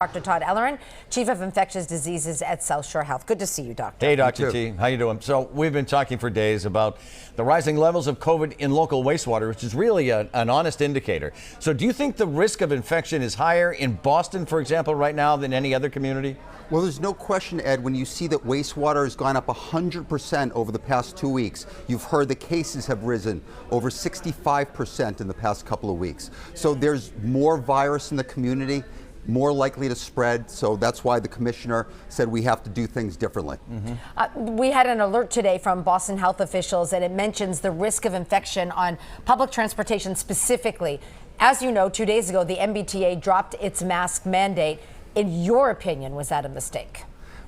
Dr. Todd Ellerin, Chief of Infectious Diseases at South Shore Health. Good to see you, Doctor. Hey, Dr. T. How you doing? So we've been talking for days about the rising levels of COVID in local wastewater, which is really an honest indicator. So do you think the risk of infection is higher in Boston, for example, right now than any other community? Well, there's no question, Ed, when you see that wastewater has gone up 100% over the past 2 weeks. You've heard the cases have risen over 65% in the past couple of weeks. So there's more virus in the community, more likely to spread, so that's why the commissioner said we have to do things differently. We had an alert today from Boston health officials, and it mentions the risk of infection on public transportation specifically. As you know, 2 days ago, the MBTA dropped its mask mandate. In your opinion, was that a mistake?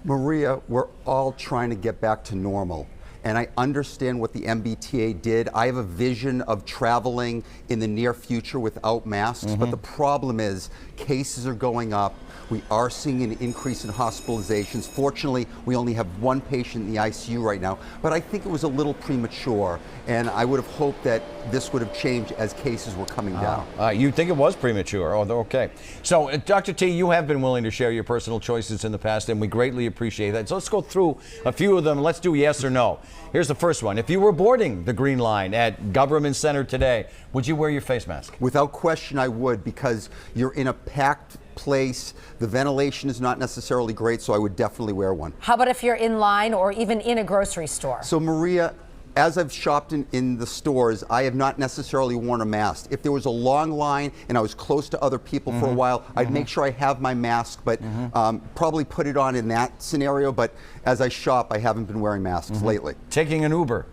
Maria, we're all trying to get back to normal. And I understand what the MBTA did. I have a vision of traveling in the near future without masks, but the problem is cases are going up. We are seeing an increase in hospitalizations. Fortunately, we only have one patient in the ICU right now, but I think it was a little premature, and I would have hoped that this would have changed as cases were coming down. You think it was premature? Oh, okay. So, Dr. T, you have been willing to share your personal choices in the past, and we greatly appreciate that. So let's go through a few of them. Let's do yes or no. Here's the first one. If you were boarding the Green Line at Government Center today, would you wear your face mask? Without question, I would, because you're in a packed place. The ventilation is not necessarily great, so I would definitely wear one. How about if you're in line or even in a grocery store? So, Maria, as I've shopped in the stores, I have not necessarily worn a mask. If there was a long line and I was close to other people for a while, I'd make sure I have my mask, but probably put it on in that scenario. But as I shop, I haven't been wearing masks lately. Taking an Uber.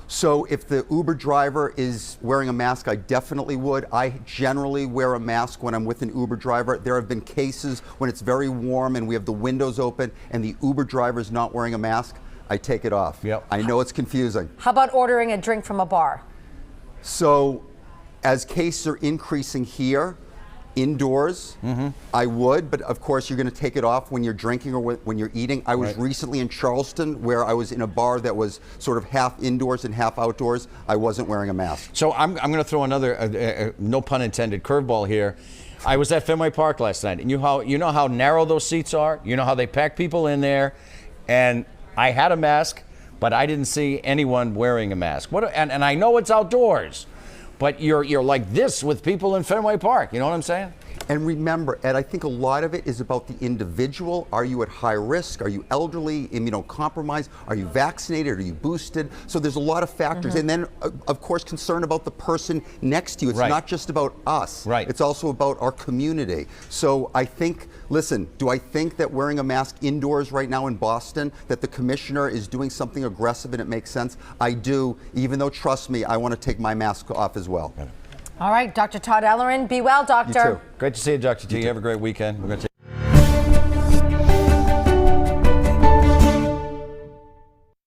So if the Uber driver is wearing a mask, I definitely would. I generally wear a mask when I'm with an Uber driver. There have been cases when it's very warm and we have the windows open and the Uber driver is not wearing a mask. I take it off. Yep. I know it's confusing. How about ordering a drink from a bar? So as cases are increasing here, indoors, I would, but of course you're going to take it off when you're drinking or when you're eating. I was recently in Charleston where I was in a bar that was sort of half indoors and half outdoors. I wasn't wearing a mask. So I'm going to throw another, no pun intended, curveball here. I was at Fenway Park last night, and you know how narrow those seats are? You know how they pack people in there? And I had a mask, but I didn't see anyone wearing a mask. And I know it's outdoors, but you're like this with people in Fenway Park. You know what I'm saying? And remember, Ed, I think a lot of it is about the individual. Are you at high risk? Are you elderly, immunocompromised? Are you vaccinated? Are you boosted? So there's a lot of factors. And then, of course, concern about the person next to you. It's not just about us. It's also about our community. So I think, listen, do I think that wearing a mask indoors right now in Boston, that the commissioner is doing something aggressive and it makes sense? I do, even though, trust me, I want to take my mask off as well. All right, Dr. Todd Ellerin, be well, doctor. You too. Great to see you, Dr. T. You have a great weekend. We're going to